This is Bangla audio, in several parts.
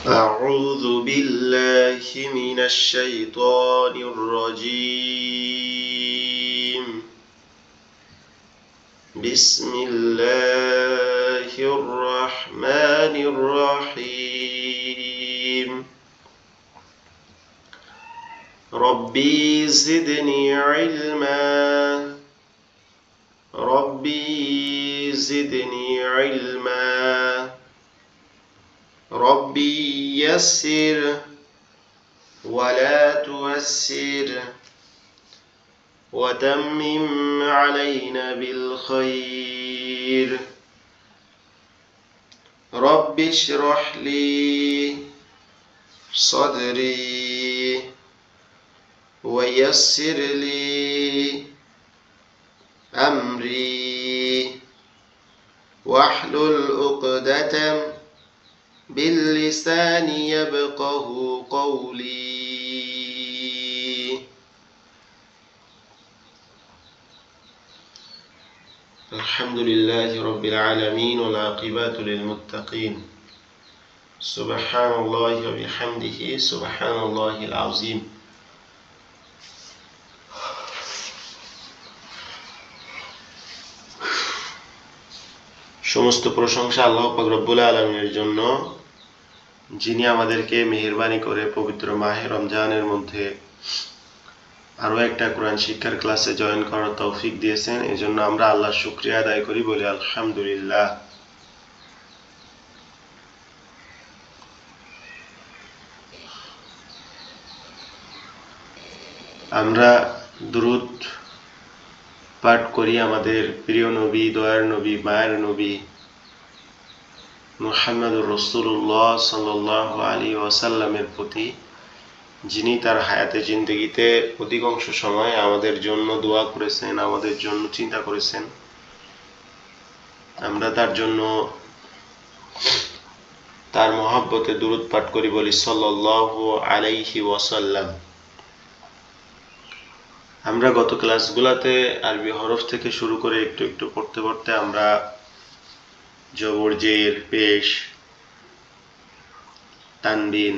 أعوذ بالله من الشيطان الرجيم بسم الله الرحمن الرحيم ربي زدني علما ربي زدني علما ربي يسر ولا تؤسر وتمم علينا بالخير رب اشرح لي صدري ويسر لي أمري واحلل عقدة باللسان يفقه قولي الحمد لله رب العالمين والعاقبة للمتقين سبحان الله وبحمده سبحان الله العظيم সমস্ত প্রশংসা আল্লাহ পাক রব্বুল আলামিনের জন্য, যিনি আমাদেরকে মেহেরবানি করে পবিত্র মাহে রমজানের মধ্যে আরো একটা কোরআন শিক্ষার ক্লাসে জয়েন করার তৌফিক দিয়েছেন। এজন্য আমরা আল্লাহর শুকরিয়া আদায় করি, বলি আলহামদুলিল্লাহ। আমরা দুরূদ পাঠ করি আমাদের প্রিয় নবী, দয়ার নবী, মায়ের নবী মুহাম্মদুর রাসূলুল্লাহ সাল্লাল্লাহু আলাইহি ওয়াসাল্লামের প্রতি, যিনি তার হায়াতে জিন্দেগিতে অধিকাংশ সময় আমাদের জন্য দোয়া করেছেন, আমাদের জন্য চিন্তা করেছেন। আমরা তার জন্য তার মহব্বতে দুরূদ পাঠ করি, বলি সাল্লাল্লাহু আলাইহি ওয়াসাল্লাম। আমরা গত ক্লাসগুলোতে আরবি হরফ থেকে শুরু করে একটু একটু পড়তে পড়তে আমরা জবর, জের, পেশ, তানবিন,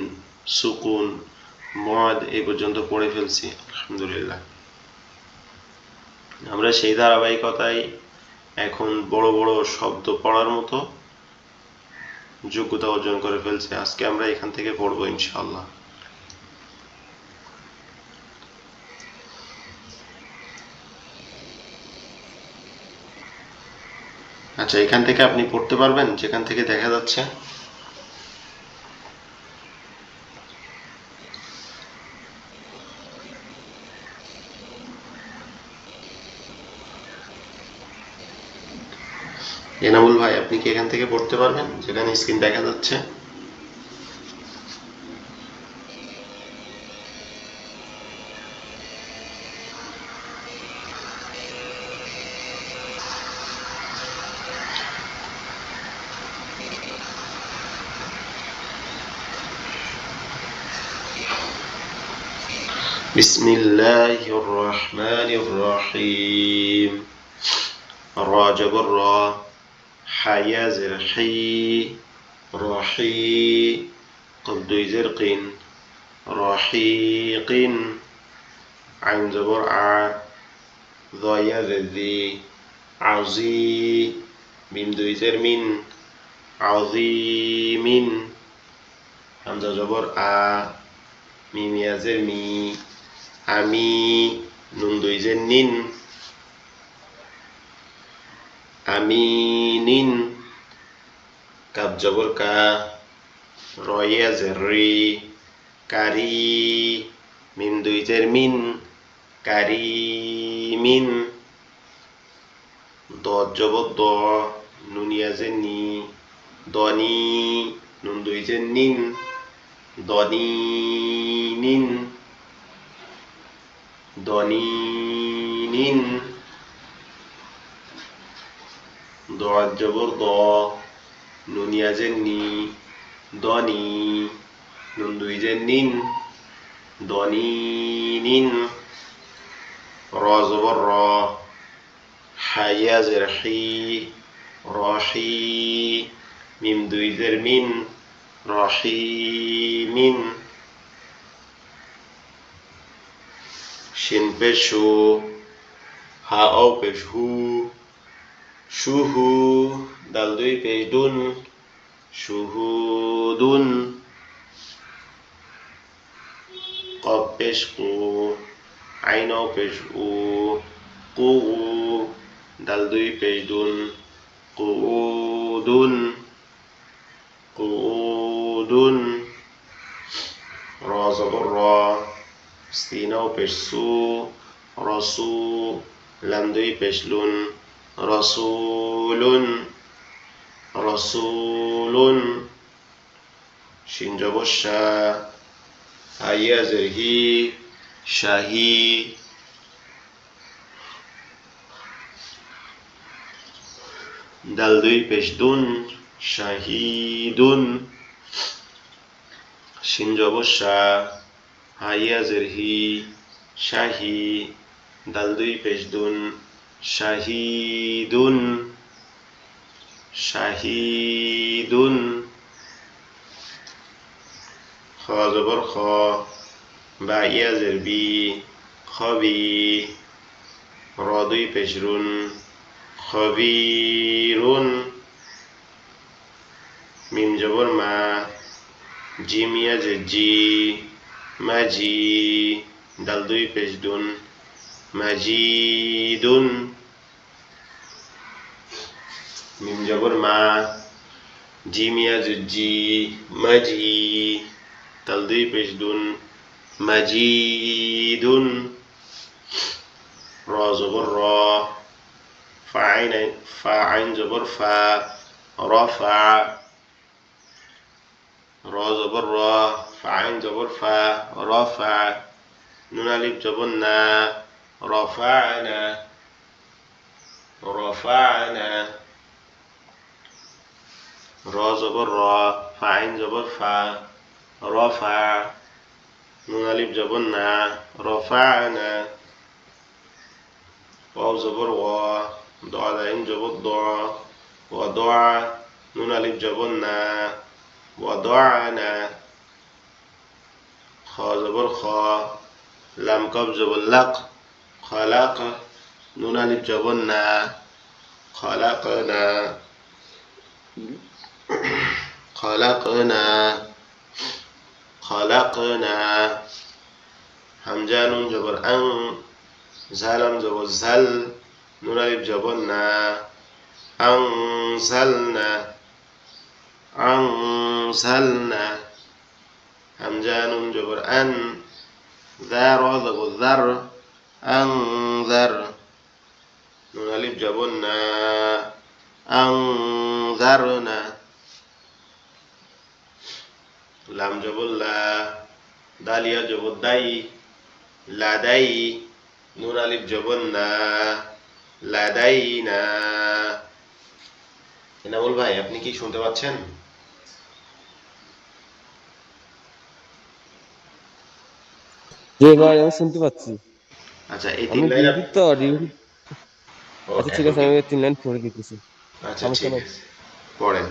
সুকুন, মদ এই পর্যন্ত পড়ে ফেলছি, আলহামদুলিল্লাহ। আমরা সেই ধারাবাহিকতায় এখন বড় বড় শব্দ পড়ার মতো যোগ্যতা অর্জন করে ফেলছি। আজকে আমরা এখান থেকে পড়বো ইনশাআল্লাহ। আচ্ছা, এখান থেকে আপনি পড়তে পারবেন যেখান থেকে দেখা যাচ্ছে? এনামুল ভাই, আপনি কি এখান থেকে পড়তে পারবেন যেখানে স্ক্রিন দেখা যাচ্ছে? بسم الله الرحمن الرحيم را جبر را، حيا زر حي، رحي، قبض زرق، رحيق، عين زبر ع، ضايا ذي، عظي، ميم دوي زر من، عظيم، همزة جبر آ، ميم يا زر مي، আমি, নুন দুই জের নিন, আমিনিন, কাব জবর কা, রয়া জের রি, কারি, মিম দুই জের মিন, কারিমিন, দদ জবর দ, নুনিয়া জের নি, দনি, নুন দুই জের নিন, দনিনিন, দনিনিন, দদ জবর দ, নুনিয়া জের নি, দনি, নুন দুই জের নিন, দনিনিন, র জবর র, হাইয়া জের হি, রহি, মিম দুই জের মিন, রহিমিন শিন পেশ শু হা ও পেশ হু শুহু দাল দুই পেশ দুন শুহুদুন কফ পেশ কু আইন ও পেশ উ কু দাল দুই পেশ দুন কুউদুন কুউদুন র জবর র সিন ও পেশ সু রসু লাম দুই পেশ লুন রসুলুন রসুলুন শিন জবর শা হাইয়া জের হি শাহি দাল দুই পেশ দুন শাহিদুন শিন জবর শা হাইয়া জের হি শাহি দাল দুই পেশ দুন শাহিদুন শাহিদুন খ জবর খ বা ইয়া জের বি খবি র দুই পেশ রুন খবিরুন মিম জবর মা জিম ইয়া জের জি মাজি দাল দুই পেশ দুন মাজিদুন মিম জবর মা জিম ইয়া জের জি মাজি দাল দুই পেশ দুন মাজিদুন র জবর র ফা আইন জবর ফা রফা র জবর র ফা আইন জবর ফা রফা নুন আলিফ জবর না রফানা রফানা র জবর র ফা আইন জবর ফা রফা নুন আলিফ জবর না রফানা ওয়াও জবর ওয়া ضاد عين جبر ضع وضع نون ألف جبر نا وضعنا خا جبر خا لام كاف جبر لق خلق نون ألف جبر نا خلقنا خلقنا خلقنا همزة نون جبر أن زالم جبر زل نون ألف جبر نا أنزلنا أنزلنا همزة نون جبر أن ذا را جبر ذر أنذر نون ألف جبر نا أنذرنا لام جبر لا داليا جبر داي لدي نون ألف جبر نا লাদাইনা এনামুল ভাই আপনি কি শুনতে পাচ্ছেন? জি ভাই আমি শুনতে পাচ্ছি। আচ্ছা এই তিন আমি লাইন ডিউটি তো ডিউটি। আচ্ছা ঠিক এখন আছে কি আমি 3 লাইন পড়ে দিতেছি। আচ্ছা সমস্যা ঠিক নাই। আছে পড়েন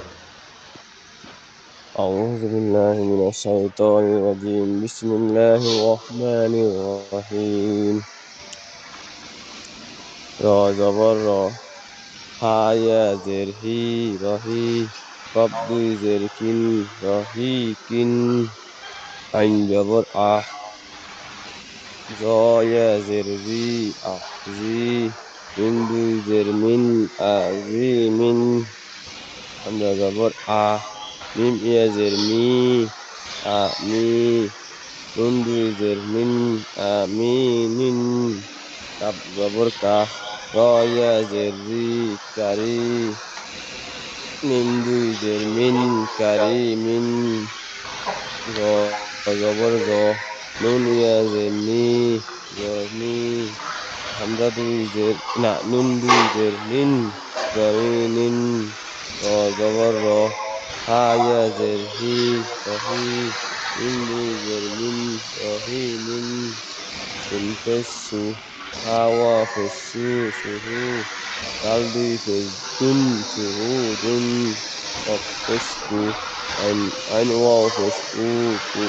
আউযু বিল্লাহি মিনাশ শাইতানির রাজিম বিসমিল্লাহির রহমানির রহিম রা জবর র হা ইয়া জের হি রহি কফ দুই জের কিন রহি কিন আইন জবর আ জ ইয়া জের জি আ জি মিন দুই জের মিন আ জি মিন হামজা জবর আ মিম ইয়া জের মি আ মি নুন দুই জের মিন আ মি নিন কাপ জবর কা র ইয়া জের রি কারি মিম দুই জের মিন কারি মিন র জবর জ নুন ইয়া জের নি জ নি হামজা দুই জের না নুন দুই জের নিন জমিনিন র জবর র হা ইয়া জের হি রহি মিন দুই জের মিন রহি মিন শিন পেশ সু হা ওয়া পেশ সু সুহু দাল দুই পেশ দুন সুহু দুন কফ পেশ কু আইন ওয়াও পেশ উ কু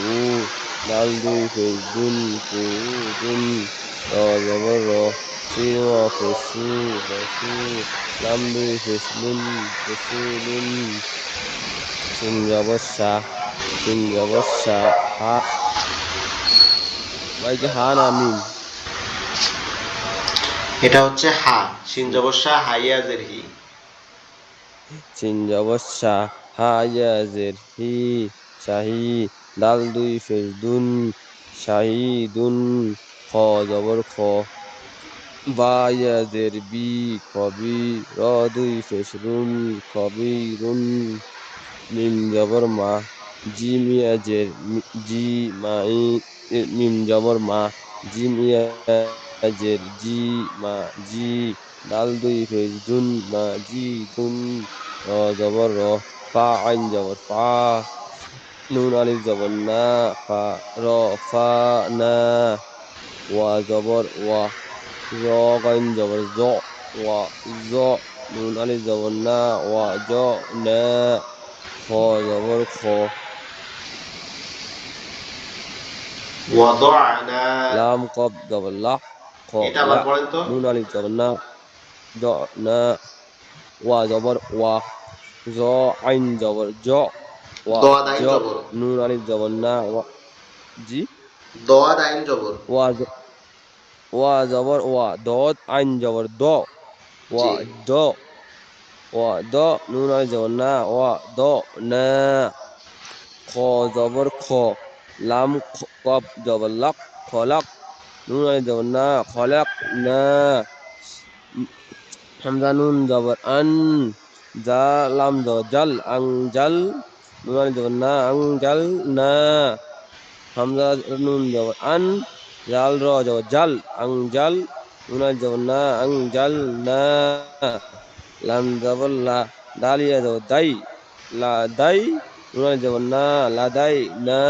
দাল দুই পেশ দুন কু দুন র জবর র সিন ওয়াও পেশ সু রসু লাম দুই পেশ লুন রসুলুন সিন জবর সা সিন জবর সা হা ভাই এটা হা না মিম? এটা হচ্ছে হা, শিন জবর শা, হাইয়া জের হি। সিন জবর সা হা ইয়া জের হি শাহি দাল দুই পেশ দুন শাহিদুন খ জবর খ বা ইয়া জের বি কবি র দুই পেশ রুন কবিরুন মিম জবর মা জিম ইয়া জের জি মাই মিম জবর মা জিম ইয়া জের জি মা জি দাল দুই পেশ দুন মা জি দুন র জবর র ফা আইন জবর ফা নুন আলিফ জবর না ফা র ফা না ওয়া জবর ওয়া জ গাইন জবর জ ওয়া জ নুন আলিফ জবর না ওয়া জ না খ জবর খ ওয়াদানা। লাম কব জবর লা খ এটা আবার লা পড়েন তো। নুন আলিফ জবর না জ না ওয়া জবর ওয়া জ আইন জবর জ ওয়া দোয়াদ জ আইন জবর। নুন আলিফ জবর না ওয়া জি দোয়াদ আইন জবর। ওয়া ওয়া জবর ওয়া দদ আইন জবর দ ওয়া জি। দ ওয়া দ নুন আলিফ জবর না ওয়া দ না খ জবর খ লাম কব জবর লাক খলাক নুন আলিফ জবর না খলাক না হামজা নুন জবর আন জা লাম জবর জাল আং জাল নুন আলিফ জবর না আং জাল না হামজা নুন জবর আন জাল র জবর জাল আং জাল নুন আলিফ জবর না আং জাল না লাম জবর লা দালিয়া জবর দাই লা দাই নুন আলিফ জবর না লা দাই না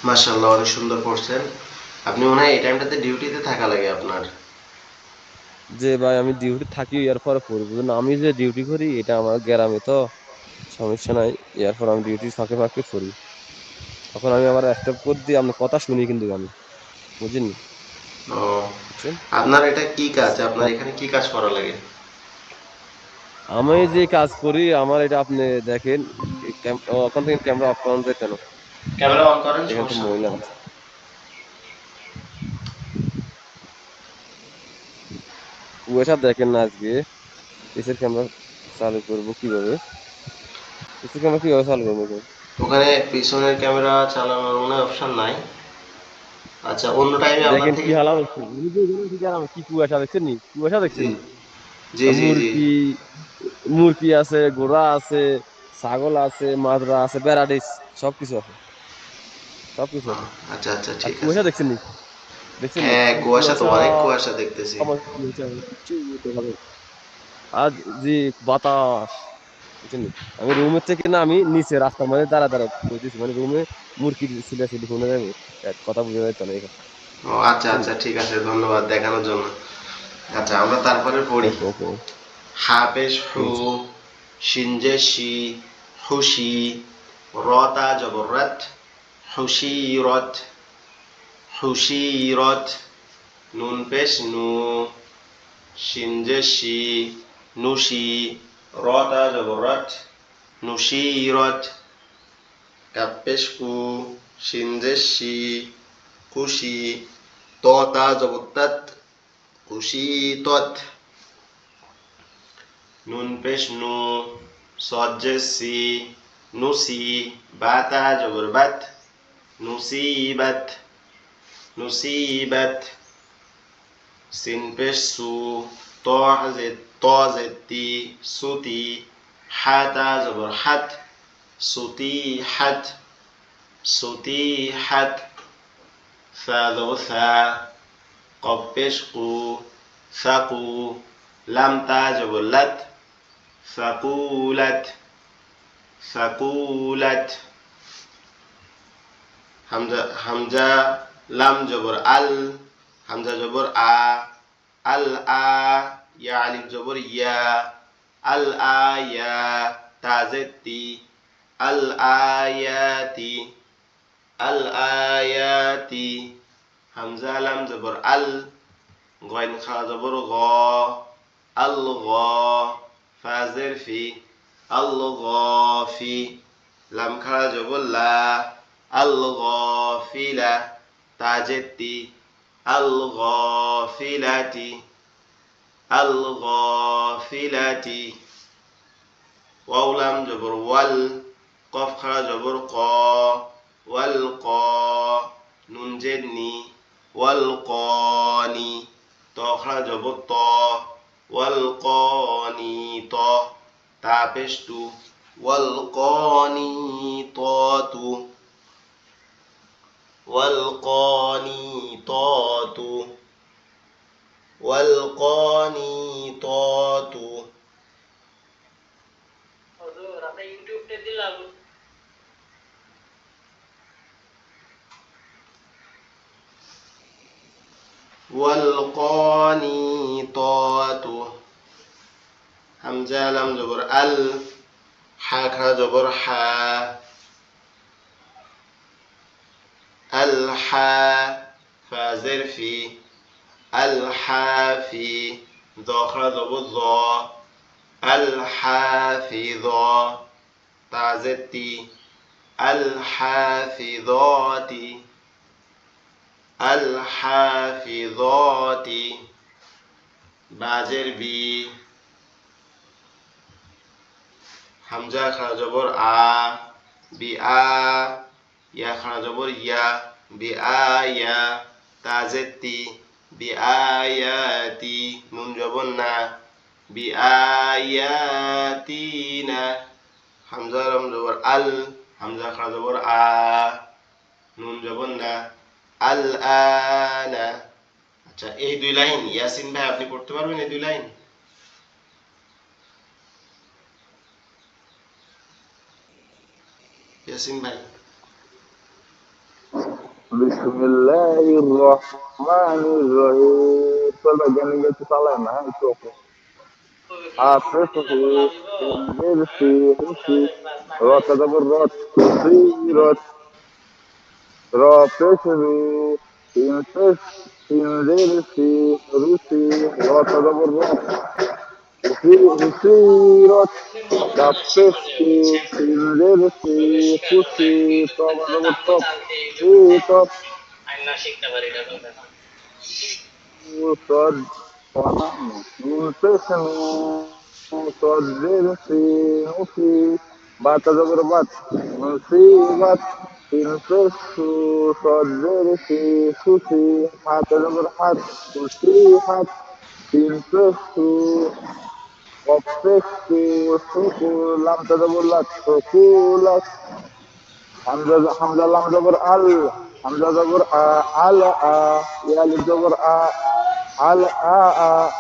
মাশাআল্লাহ, অনেক সুন্দর পড়ছেন। আপনি মনে হয় এই টাইমটাতে ডিউটিতে থাকা লাগে আপনার। যে ভাই আমি ডিউটি থাকি এরপরে পড়বো না, আমি যে ডিউটি করি এটা আমার গ্রামে তো সমস্যা নাই, এরপর আমি ডিউটি ফাঁকে ফাঁকে করি, তখন আমি আবার স্টপ করে দিই, আপনার কথা শুনি কিন্তু আমি, বুঝলেন? ও, বুঝছেন? আপনার এটা কি কাজ? আপনার এখানে কি কাজ করা লাগে? আমি যে কাজ করি আমার এটা আপনি দেখেন, ওখান থেকে ক্যামেরা অফ করানো যায় কেন? ক্যামেরা অন করেন, এখানে তো সমস্যা নেই। মহিলা আছে। কুয়াশা দেখেন না আজকে, পিসের ক্যামেরা চালু করবো কিভাবে? পিসের ক্যামেরা কিভাবে চালু করবো এখন? ওখানে পিছনের ক্যামেরা চালানোর মনে হয় অপশন নাই। আচ্ছা, অন্য টাইমে আপনার দেখেন কি থেকে। হালা হচ্ছে, কি কুয়াশা দেখছেন নি? কুয়াশা জি দেখছেন নি? জি জি জি। মুরগি মুরগি আছে, ঘোড়া আছে, ছাগল আছে, মাজরা আছে, বেড়াডিস সবকিছু আছে, সবকিছু ও, আছে। আচ্ছা আচ্ছা, আর ঠিক আছে। কুয়াশা দেখছেন নি? দেখছেন নি হ্যাঁ, কি কুয়াশা তো কুয়াশা? অনেক কুয়াশা দেখতেছি। আমার কুয়াশা কিচ্ছু বলতে পারবো না। আর যে বাতাস, বুঝছেন নি? আমি রুমের থেকে না, আমি নিচে রাস্তার মধ্যে দাঁড়া দাঁড়া বলতেছি, মানে রুমে মুরগি ছিল শুনে যাবে, কথা বুঝে যাচ্ছে না এখানে, ও আচ্ছা বুঝছেন নি? আচ্ছা, ঠিক আছে, ধন্যবাদ দেখানোর জন্য। আচ্ছা, আমরা তারপরে পড়ি। ওকে ওকে। হাফেজ হু, জি শিনজে শি, খুশি, রতা জবরত, হুশিরত, হুশিরত, নুন পেশ নু, শিনজে শি, নুশি, রতা জবরত, নুশিরত, কাপ পেশ কু, শিনজে শি, খুশি, ততা জবরত, খুশিতত, নুন পেশ নু, সজ্জেসি, নুসি, বাতা জবরবাত, নুসিবাত, নুসিবাত, সিন পেশ সু, তজেতি, সুতি, হাতা জবর হাত, সুতি হাত, সুতি হাত, ফা জবর ফা, কব পেশ কু, ফাকু, লাম তা জবর লাত, ফাকুলাত, ফাকুলাত, হামজা হামজা লাম জবর আল, হামজা জবর আ, আল আ, ইয়া আলিফ জবর ইয়া, আল আয়া তাজেতি আল আয়াতি আল আয়াতি হামজা লাম জবর আল গইন খা জবর গ আল গ ফাজের ফি আল গফি লাম খা জবর লা আল গফিলা তাজেতি আল গফিলাতি আল গফিলাতি ওয়াও লাম জবর ওয়াল কফ খা জবর ক ওয়াল ক নুন জেদ নি ওয়াল কনি ত খা জবর ত ওয়াল কনি ত তা পেশ তু ওয়াল কনি তু ওয়াল কনি তু ওয়াল কনি তু হুজুর আপনি ইউটিউবতে দিলাম والقانطات همزة لم زبر ال حاء زبر حا الحا فازر في الحافي ذا زبر ذا الحافظة تعزتي الحافظات الحافظات বাজের বি হামজা খাড়া জবর আ বি আ ইয়া খাড়া জবর ইয়া বি আয়া তাজেতি বি আয়াতি নুন জবর না বি আয়াতিনা হামজা লাম জবর আল হামজা খাড়া জবর আ নুন জবর না আল আনা আচ্ছা এই দুই লাইন ইয়াসিন ভাই আপনি পড়তে পারবেন এই দুই লাইন ইয়াসিন ভাই Bismillahirrahmanirrahim. Coba jangan gitu salah nah itu. Hafiz fi inzir fi rot tadabur rot fi rot rafish fi inzir fi rusi rot tadabur rot fi rot rafish fi inzir fi kusi top tadabur top fi top আমি না শিখতে পারি না صد منتشن صدر في نفي بات زبر بات مصيبت تنفس صدر في سوسي حات زبر حات مصيحت تنفس وفس سوكو لم تزبر لك سكولك حمزة لم زبر ال حمزة زبر على يا زبر الآتي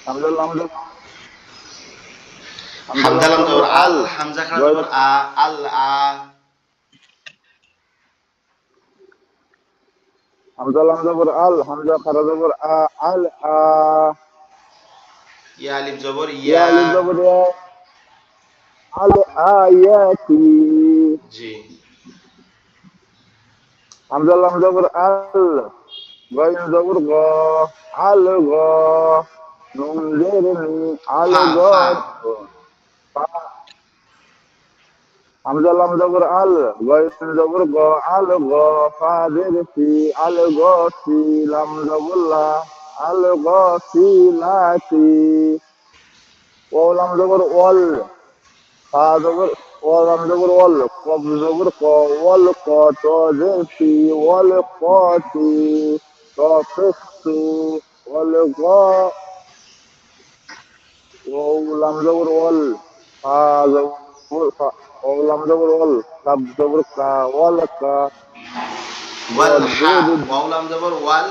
حمزة لم زبر হামজা লাম জবর আল হামজা খাড়া জবর আ আল আ حمزة لم زبر حمزة خرج زبر ইয়া আলিফ জবর يا ইয়া زبر يا الآياتي জি حمزة لم زبر غين زبر غا غا نون زيرني ফা ফা غا حمزة لم زبر غين زبر غا غا فاذر في غاسي لم زبر لا غاسي لاتي ولم زبر زبر ولم زبر قب زبر قا والقا زرفي والقاتي طافقت والقا ولم زبر زبر ولم زبر قب زبر قا والقا ওয়াল হা والزيد ওয়াও লাম জবর ওয়াল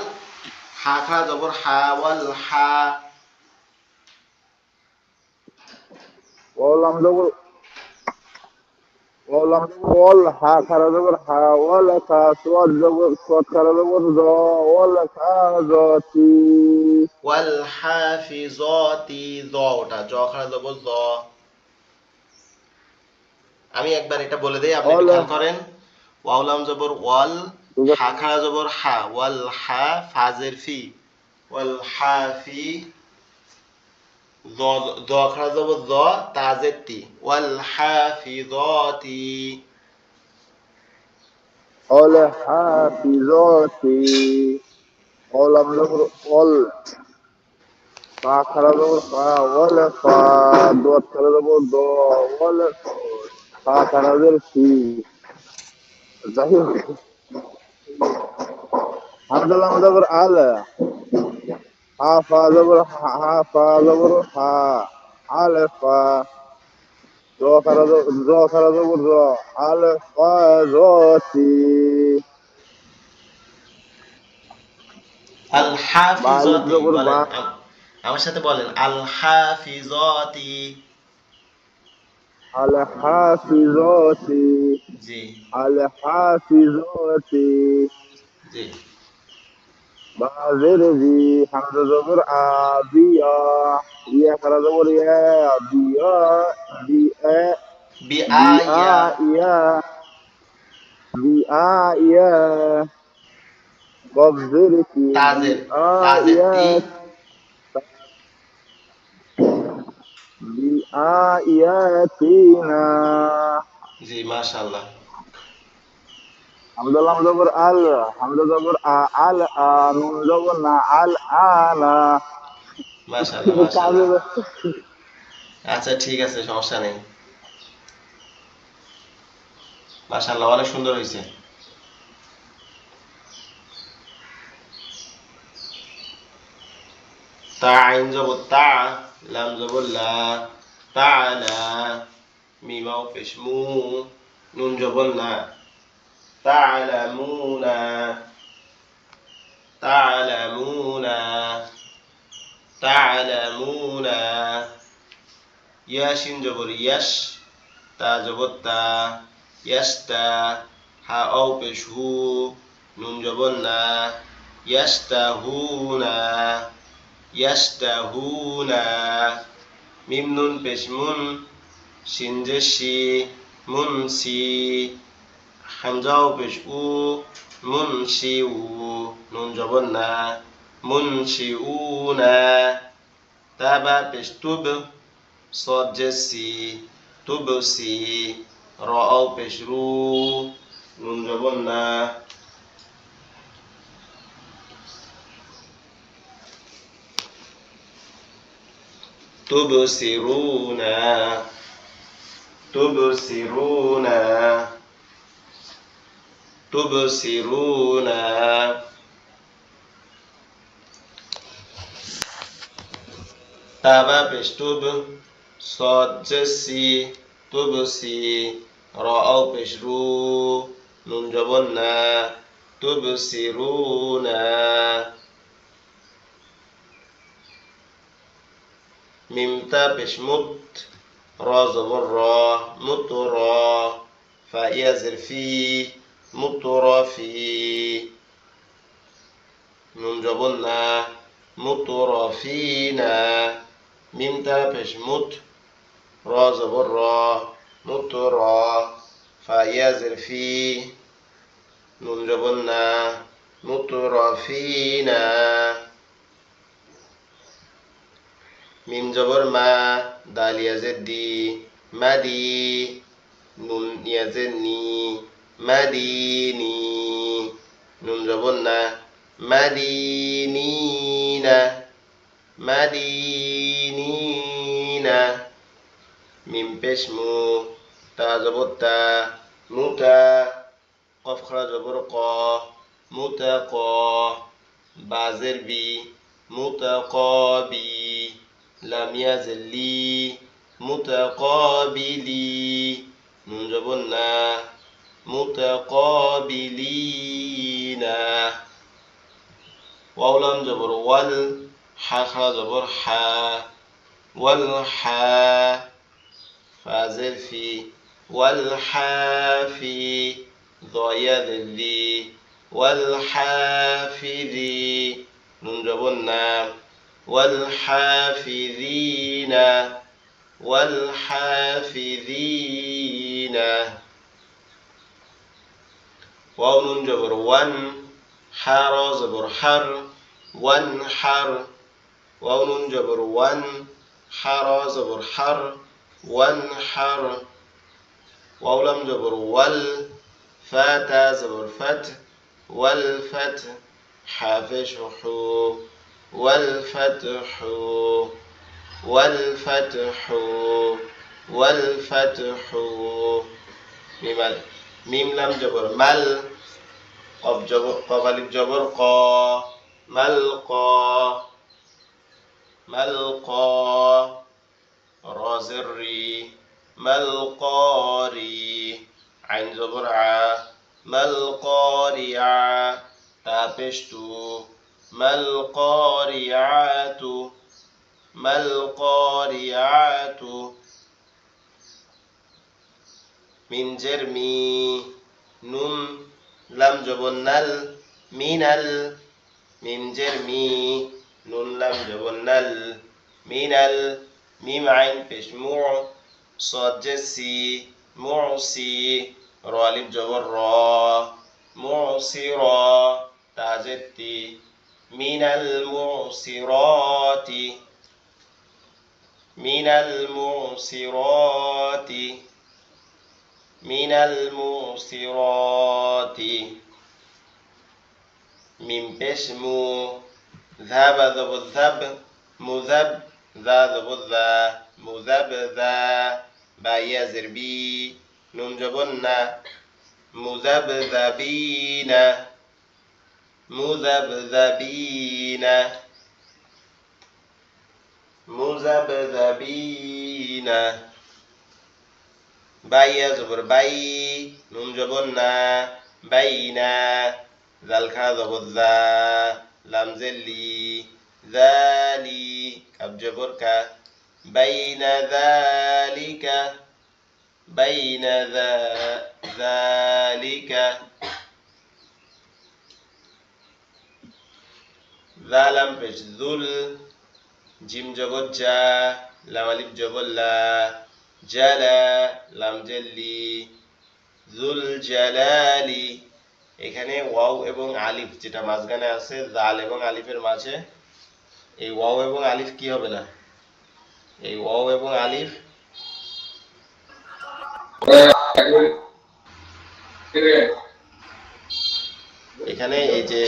হা খাড়া জবর হা ওয়াল হা ولم زبر ওয়াও লাম জবর ওয়াল, হা খারা জবর হা, ওয়াল খা, সোয়াদ জবর সোয়াদ খারা জবর জ, ওয়াল খা জতি। ওয়াল হাফিজতি জ, ওটা জ খারা জবর জ। আমি একবার এটা বলে দেই, আপনি একটু ওয়াল খেয়াল করেন। ওয়াও লাম জবর ওয়াল, ঠিক হা আছে। খারা জবর হা, ওয়াল হা ফাজের ফি, ওয়াল হাফি জ, জ খারা জবর জ, তাজের তি, ওয়াল হাফিজতি। ওয়াল হাফিজতি, ওয়াও লাম জবর ওয়াল, ফা খারা জবর ফা, ওয়াল ফা, দোয়াত খারা জবর দ, ওয়াল ফা খারা জবর ফি। যাই হোক, হামদা লাম জবর আল, হা ফা জবর হা, হা ফা জবর হা, আল ফা, জ খারা জবর জ, আল ফা জতি। আল বা আলিফ হাফিজতি জবর বা, বলেন, আমার সাথে বলেন, আল হাফিজতি। আল হাফিজতি, জি আল হাফিজতি। জি। বাজের জি, হামজা জবর আ, বিয়া, ইয়া খারা জবর ইয়া, বিয়া, বিয়া, বি বিয়া, আইয়া, ইয়া, বিয়া, ইয়া, বাজের কি, তাজের, বিয়া, তাজের ইয়া, তি। বিয়া, ইয়া, তিনা। জি মাশাআল্লাহ। হামদা লাম জবর আল, হামদা জবর আ, আল আ, নুন জবর না, আল আনা। মাশাআল্লাহ কাজে মাশাআল্লাহ। ব্যস্ত। আচ্ছা ঠিক আছে, সমস্যা নেই। মাশাআল্লাহ, অনেক সুন্দর হয়েছে। তা আইন জবর তা, লাম জবর লা, তাআলা, মিম ওয়াও পেশ মু, নুন জবর না, তা'লামুনা, তা'লামুনা, তা'লামুনা। ইয়া শিন জবর ইয়াশ, তা জবর তা, ইয়াশতা, হা ওয়াও পেশ হু, নুন জবর না, ইয়াশতাহুনা, ইয়াশতাহুনা। মিম নুন পেশ মুন, শিন জে শি, মুনসি, হামজাও পেশ উ, মুনশি উ, নুন জবর না, মুনশি উ না। তাবা পেশ তুব, সদ জে সি, তুবসি, রাও পেশ রু, নুন জবর না। তুবসিরুনা, তুবসিরুনা, তুবসিরুনা। তাবা পেশ তুব, সদ জে সি, তুবসি, রাও পেশ রু, নুন জবর না, তুবসিরুনা। মিম তা পেশ মুত, রা জবর রা, মুতরা, ফা ইয়া জের ফি, মুতরাফি, নুন জবর না, মুতরাফিনা। মিম তা পেশ মুত, রা জবর রা, মুতরা, ফা ইয়া জের ফি, নুন জবর না, মুতরাফিনা। মিম জবর মা, দাল ইয়াজের দি, মাদি, নুন ইয়াজের নি, মাদিনি, নুন জবর না, মাদিনিনা, মাদিনিনা। মিম পেশ মু, তা জবর তা, মুতা, কফ খারা জবর ক, মুতাক, বাজের বি, মুতাকাবি, লাম ইয়াজের লি, মুতাকাবিলি, নুন জবর না, মুতাকাবিলিনা। ওয়াও লাম জবর ওয়াল, হা খারা জবর হা, ওয়াল হা, ফাজের ফি, والحافي ضيا ذي والحافظي نون جبنا والحافظين والحافظين واو نون جبر وان حار زبر حر وانحر واو نون جبر وان حر زبر حر وانحر واو لام جبر وال فاتا زبر فت والفتح حافش حو والفتح والفتح والفتح ميم لام جبر مل قف ألف جبر قا ملقى ملقى را زري ملقاري عين زبر ع ملقارعة تابشتو ملقارعات ملقارعات من جرمي نون لم جبنل منل من جرمي نون لم جبنل منل ميم عين بشموع صاد جسي معصي را ألف جبر را معصرا تاجتي من المعصرات من المعصرات من المعصرات من بشمو ذهب ذب الذب مذب ذا ذب الذا مذب ذا بايا زربي نون جبنا مذبذبين مذبذبين مذبذبين بايا زبر باي نون جبنا بينا ذال خاذب الذا لام زلي ذالي كاب جبرك بين ذلك بين ذلك ذا لام পেশ ذل জিম জবর জা লাম আলিফ জবর লা জালা লাম জেল্লি যুল জালালি এখানে ওয়াও এবং আলিফ যেটা মাঝখানে আছে জাল এবং আলিফের মাঝে এই ওয়াও এবং আলিফ কি হবে না এই ওয়াও এবং আলিফ এখানে এই যে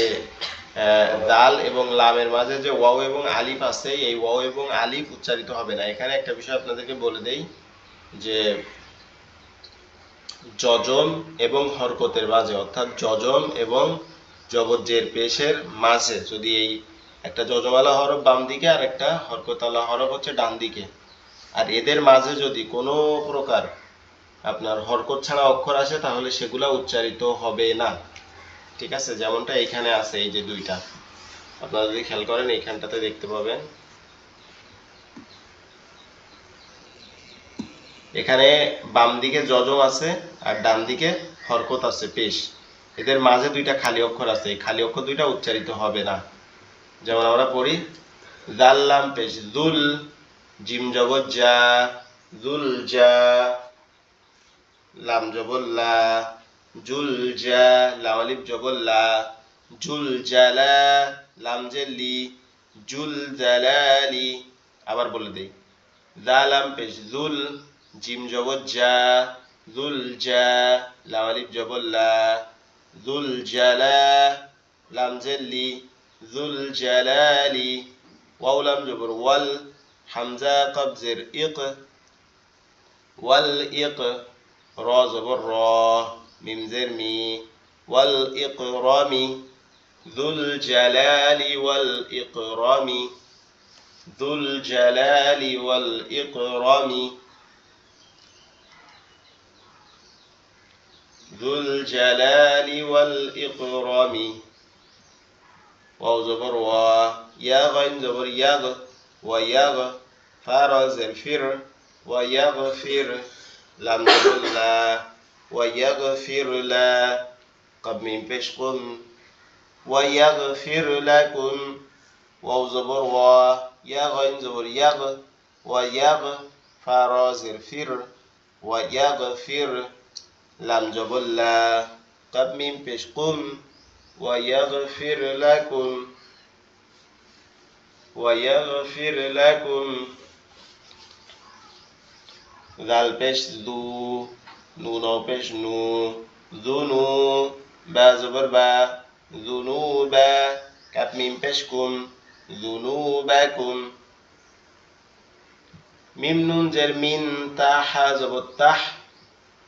দাল এবং লামের মাঝে যে ওয়াও এবং আলিফ আছে এই ওয়াও এবং আলিফ উচ্চারিত হবে না এখানে একটা বিষয় আপনাদেরকে বলে দেই যে যজম এবং হরকতের মাঝে অর্থাৎ যজম এবং জবর-জের পেশের মাঝে যদি এই একটা যজমালা হরফ বাম দিকে আর একটা হরকতওয়ালা হরফ হচ্ছে ডান দিকে আর এদের মাঝে যদি কোনো প্রকার আপনার হরকত ছাড়া অক্ষর আসে তাহলে সেগুলা উচ্চারিত হবে না ঠিক আছে যেমনটা এখানে আছে এই যে দুইটা আপনারা যদি খেয়াল করেন এইখানটাতে দেখতে পাবেন এখানে বাম দিকে যজম আছে আর ডান দিকে হরকত আছে পেশ এদের মাঝে দুইটা খালি অক্ষর আছে এই খালি অক্ষর দুইটা উচ্চারিত হবে না যেমন আমরা পড়ি জাল লাম পেশ যুল জিম জবর জা যুল জা লাম জবর লা জুল জা লাম আলিফ জবর লা জুল জালা লাম জেলি জুল জালালি আবার বলে দেই জা লাম পেশ যুল জিম জবর জা যুল জা লাম আলিফ জবর লা যুল জালা লাম জেলি যুল জালালি ওয়াও লাম জবর ওয়াল হামজা কব জের ইক ওয়াল ইক রা জবর রা মিম জের মি ওয়াল ইকরামি যুল জালালি ওয়াল ইকরামি যুল জালালি ওয়াল ইকরামি যুল জালালি ওয়াল ইকরামি ওয়াও জবর ওয়া ইয়া গাইন জবর ইয়াগ ওয়া ইয়াগ ফা রা জের ফির ওয়া ইয়াগফির লাম জবর লা, ওয়া ইয়াগফির লা, কফ মিম পেশ কুম, ওয়া ইয়াগফির লাকুম, ওয়াও জবর ওয়া, ইয়া গাইন জবর ইয়াগ, ওয়া ইয়াগ, ফা রা জের ফির, ওয়া ইয়াগফির, লাম জবর লা, কফ মিম পেশ কুম, ওয়া ইয়াগফির লাকুম, ওয়া ইয়াগফির লাকুম, জাল পেশ জু, নুন পেশ নু, জুনু, বা জবর বা, জুনুবা, কাফ মিম পেশ কুম, জুনুবাকুম, মিম নুন জের মিন, তা হা জবর তাহ,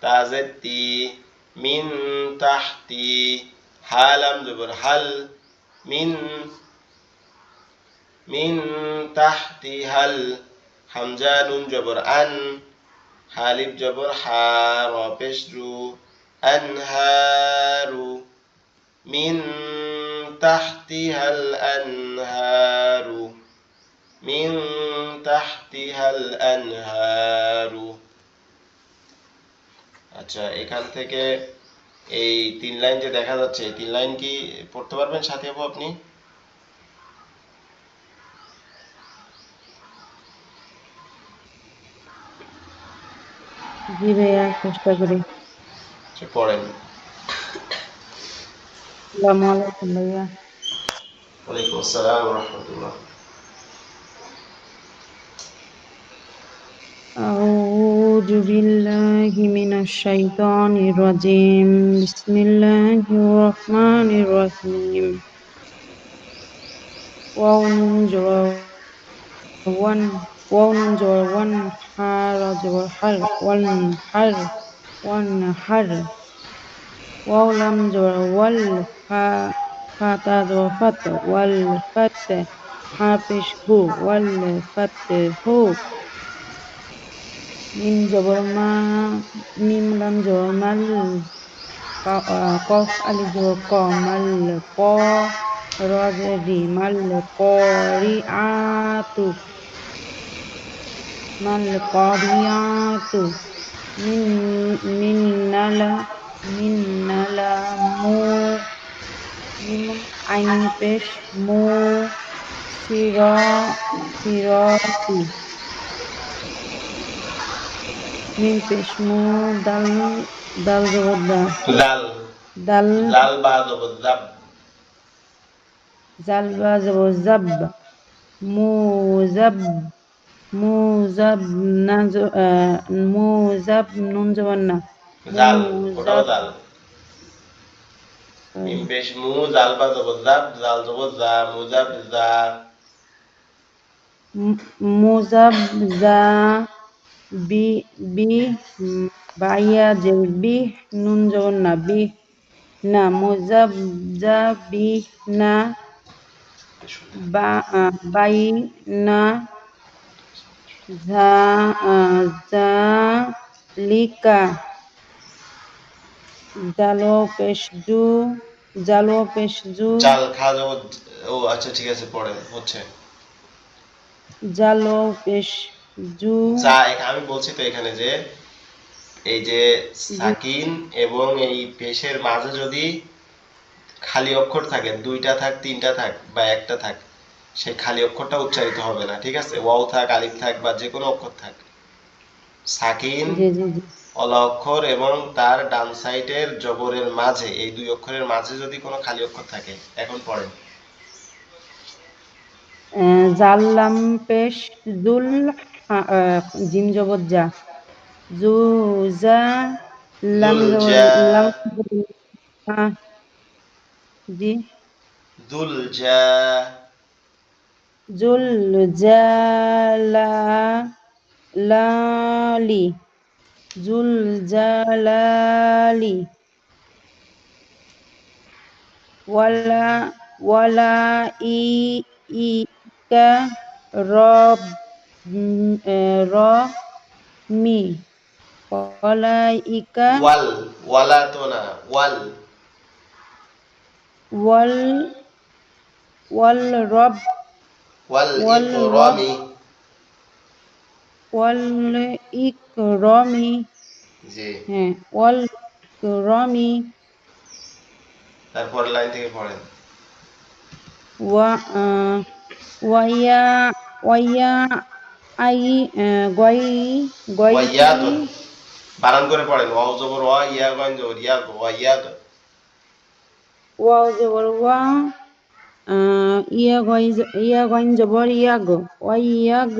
তা জের তি, মিন তাহতি, হা লাম জবর হাল, মিন মিন তাহতি হাল, হামজা নুন জবর আন, হালিফ জবর হা, র পেশ রু, আনহারু, মিন তাহতিহাল আনহারু, মিন তাহতিহাল আনহারু। আচ্ছা, এখান থেকে এই 3 লাইন যে দেখা যাচ্ছে, এই 3 লাইন কি পড়তে পারবেন সাথী আপু আপনি? জি ভাইয়া, চেষ্টা করি। আচ্ছা, পড়েন। আসসালামু আলাইকুম ভাইয়া। ওয়ালাইকুম আসসালাম ওয়া রাহমাতুল্লাহ। أعوذ بالله من الشيطان الرجيم. بسم الله الرحمن الرحيم. واو نون جبر ون، واو نون جبر ون، حا را جبر حر، ون حر، ون حر. واو لام جبر ول، فا تا جبر فت، ول فت، حا پیش هو، ول فت هو. মিম জবর মা, মিম লাম জবর মাল, কফ আলিফ জবর ক, মাল ক, র জের রি, মাল করি আতু, মাল করিয়াতু। মিন্নালা, মিন্নালা মু, মিম আইন পেশ মু, সিরতি, মিম পেশ মু, দাল, দাল জবর দা, লাল, দাল, লাল বা জবর জাব, জাল বা জবর জাব, মুজাব, মুজাব না, মুজাব নুন জবর না, জাল, ওটাও মুজাব, জাল। মিম পেশ মু, জাল বা জবর জাব, জাল জবর জা, মুজাব জা, মুজাব জা, বি, বি, বাইয়া যে বি, নুন জবর না, বি না, মুজাব জা বি না, বাই না, জালিকা, জালো পেশ জু, জালো পেশ জু, জাল খা জবর, ও আচ্ছা ঠিক আছে, পড়েন, হচ্ছে। জালো পেশ জু, যা, আমি বলছি তো এখানে যে এই যে সাকিন এবং এই পেশের মাঝে যদি খালি অক্ষর থাকে, 2টা থাক, 3টা থাক বা একটা থাক, সেই খালি অক্ষরটা উচ্চারিত হবে না, ঠিক আছে? ওয়াও থাক, আলিফ থাক বা যে কোনো অক্ষর থাক, সাকিন, জি জি জি, অলা অক্ষর এবং তার ডান সাইডের জবরের মাঝে, এই 2 অক্ষরের মাঝে যদি কোনো খালি অক্ষর থাকে। এখন পড়েন। জাল্লাম পেশ জুল, জিম জবর যা, জু জা, লাম দুল জবর জা, লাম, জি, দুল জা, জুল জালা, লালি, জুল জালালি, ওয়ালা, ওয়ালা ইকা, রব, র মি, ওয়ালা ইকা, ওয়াল, ওয়ালা তো না, ওয়াল, ওয়াল, ওয়াল রব, ওয়াল ওয়াল রব, ইকরামি, ওয়াল ইকরমি, জি। হ্যাঁ, ওয়াল রমি তারপর লাইন থেকে পড়েন। ওয়া ওয়াইয়া ওয়াইয়া আই গয় গয়তি ওয়াইয়াদ, বানান করে পড়েন। ওয়াও জবর ওয়া, ইয়া গইন জবর ইয়া, ওয়াইয়াদ। ওয়াও জবর ওয়া ইয়া গইন জবর ইয়াগ ওয়াইয়াগ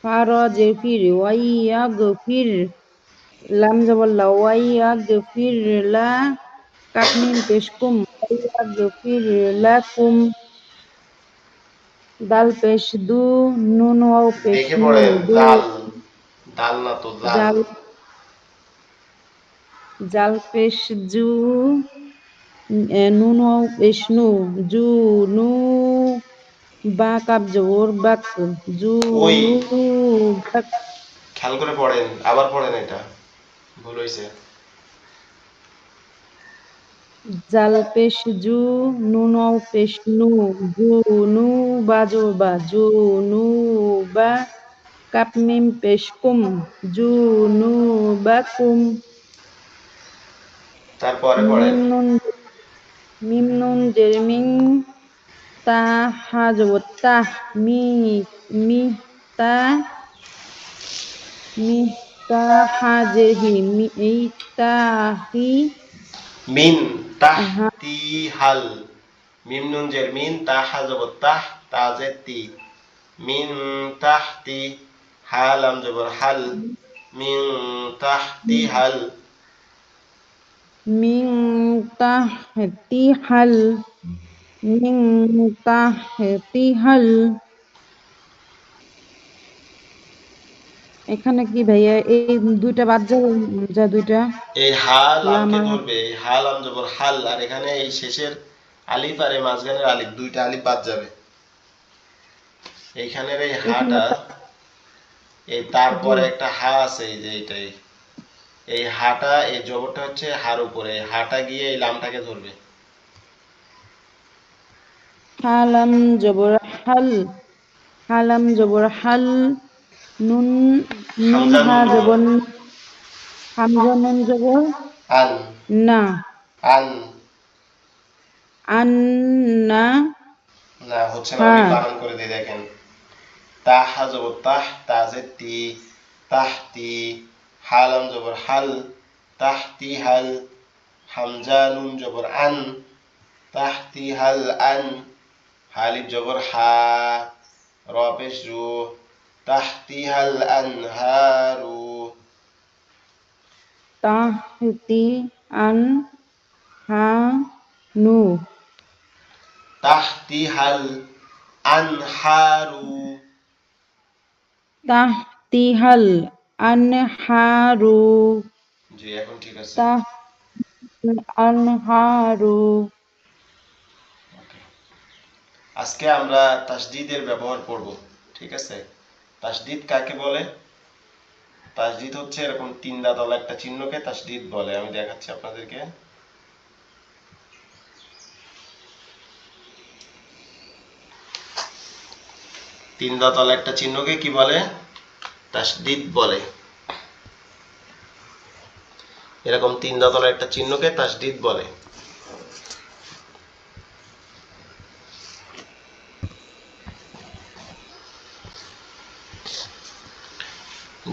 ফার জের ফির ওয়াইয়াগ ফির লাম জবর লা ওয়াইয়াগ ফির লা কাপ মিম পেশ কুম ওয়াইয়াগ ফির লাকুম দাল পেশ দু নুন ওয়াও পেশ দেখে নু পড়েন। দু দাল, দাল না তো, দাল। জাল জাল পেশ জু নুন ওয়াও পেশ নু জু নু বা কাপ জবর বাক জু ওই, নু বাক খেয়াল করে পড়েন, আবার পড়েন, এটা ভুল হয়েছে। জাল পেশ জু নুন ওয়াও পেশ নু জু নু বা জবর বা জু নু বা কাপ মিম পেশ কুম জু নু বা কুম তারপরে পড়েন। মিম নুন জের মিং তা হা জবর তাহ মি তা মি তা হা জের হি মি এই তা হি মিন হা তাহতি হাল, মিম নুন জের মিন, তাহা জবর তাহ, তা জের তি, মিন তাহতি, হা লাম জবর হাল, মিন তাহতি হাল। মিং তাহতি হাল মিং তাহতি হাল এখানে কি ভাইয়া এই দুইটা বাদ যাবে যা দুইটা এই হা লামকে লামা ধরবে, এই হা লাম জবর হাল, আর এখানে এই শেষের আলিফ আর এই মাঝখানের আলিফ, দুইটা আলিফ বাদ যাবে। এইখানের এই এখানে হাটা, এই জি তারপরে একটা হা আছে, এই যে এইটাই, এই হাটা, এই জবরটা হচ্ছে হার উপরে, এই হাটা গিয়ে এই লামটাকে ধরবে। হালাম জবর হাল হালাম জবর হাল নুন নুন হামজা হা নুন জবর জবর হামজা নুন জবর আন, না আন, আন্না না হচ্ছে না, হা আমি বানান করে দিই, দেখেন। তাহা জবর তাহ, তাজে তি, তাহতি, হালাম জবর হাল, তাহতি হাল, হামজা নুন জবর আন, তাহতি হাল আন, হালিফ জবর হা, র পেশ রু, তাহতি হাল আনহারু, তাহতি আন হা নু তাহতি হাল আনহারু। তাহতিহাল আনহারু জি, এখন ঠিক আছে। তাহ আনহারু আজকে আমরা তাসদিদের ব্যবহার করব, ঠিক আছে। তাসদিদ কাকে বলে? তাসদিদ হচ্ছে এরকম তিন দাঁতওয়ালা একটা চিহ্নকে তাসদিদ বলে। আমি দেখাচ্ছি আপনাদেরকে। তিন দাঁতওয়ালা একটা চিহ্নকে কি বলে? তাসদিদ বলে। এরকম তিন দাঁতওয়ালা একটা চিহ্নকে তাসদিদ বলে।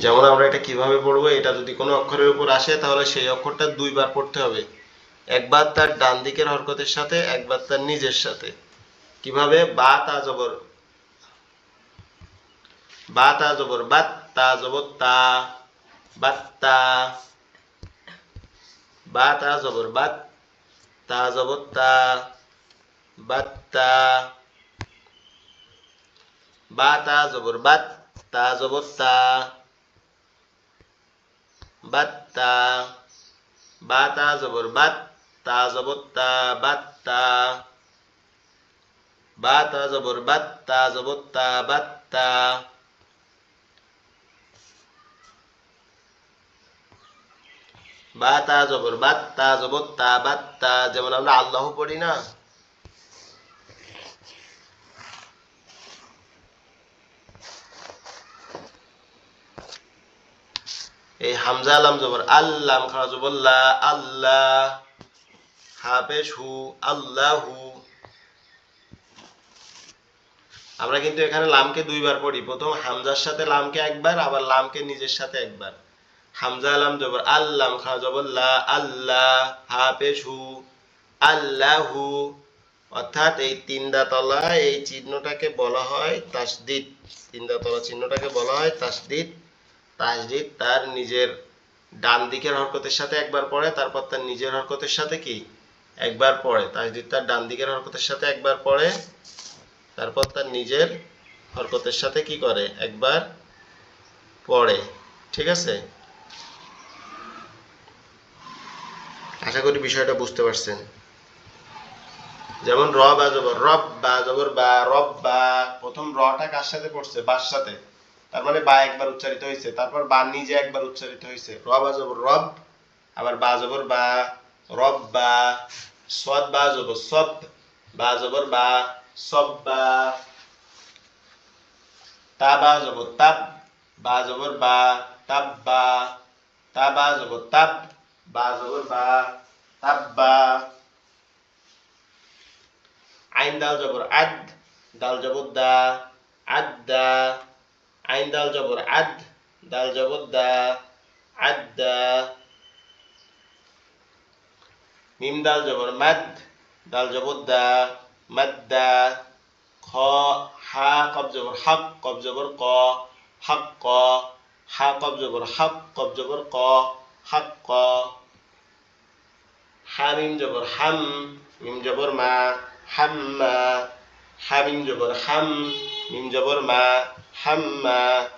যেমন আমরা এটা কিভাবে পড়বো, এটা যদি কোনো অক্ষরের উপর আসে তাহলে সেই অক্ষরটা দুইবার পড়তে হবে, একবার তার ডান দিকের হরকতের সাথে, একবার তার নিজের সাথে। কিভাবে? বা তা জবর বা, তা জবর বাত, তা জবর তা, বাত্তা, বা তা জবর বাত, তা জবর তা, বাত্তা, বা তা জবর বাত, তা জবর তা, বাত্তা, বা তা জবর বাত, তা জবর তা, বাত্তা, বা তা জবর বাত, তা জবর তা, বাত্তা। বা তা জবর বাত, তা জবর তা, বাত্তা। যেমন আমরা আল্লাহ পড়ি না, এই হামজা লাম জবর আল্লাম খাড়া জবর লা আল্লাহ হা পেশ হু আল্লাহু। আমরা কিন্তু এখানে লামকে দুইবার পড়ি, প্রথম হামজার সাথে লামকে একবার, আবার লামকে নিজের সাথে একবার। হামজা লাম জবর আল্লাম খাড়া জবর লা আল্লাহ হা পেশ হু আল্লাহু। অর্থাৎ এই তিন দাঁতলা এই চিহ্নটাকে বলা হয় তাসদিদ। তিন দাঁতলা চিহ্নটাকে বলা হয় তাসদিদ। তাসদিদ তার নিজের ডান দিকের হরকতের সাথে একবার পড়ে, তারপর তার নিজের হরকতের সাথে কি একবার পড়ে। তাসদিদ তার ডান দিকের হরকতের সাথে একবার পড়ে, তারপর তার নিজের হরকতের সাথে কি করে একবার পড়ে। ঠিক আছে, আশা করি বিষয়টা বুঝতে পারছেন। যেমন র বা জবর রব বা জবর বা রব বা, প্রথম রটা কার সাথে পড়ছে? বার সাথে, তার মানে বা একবার উচ্চারিত হয়েছে, তারপর বা নিজে একবার উচ্চারিত হয়েছে। র বা জবর রব, আবার বা জবর বা রব বা। সদ বা জবর সব, বা জবর বা সব বা। তা বা জবর তাব, বা জবর বা তাব বা। তা বা জবর তাব, বা জবর বা তাব বা। আইন দাল জবর আদ, দাল জবর দা আদা। আইন দাল জবর আদ, দাল জবর দা আদা। মিম দাল জবর মাদ, দাল জবর দা মাদ্দা। খ হা কব জবর হক, কব জবর ক হক ক। হা কব জবর হক, কব জবর ক হক ক। হা মিম জবর হাম, মিম জবর মা হাম্মা। হা মিম জবর হাম, মিম জবর মা হাম্মা।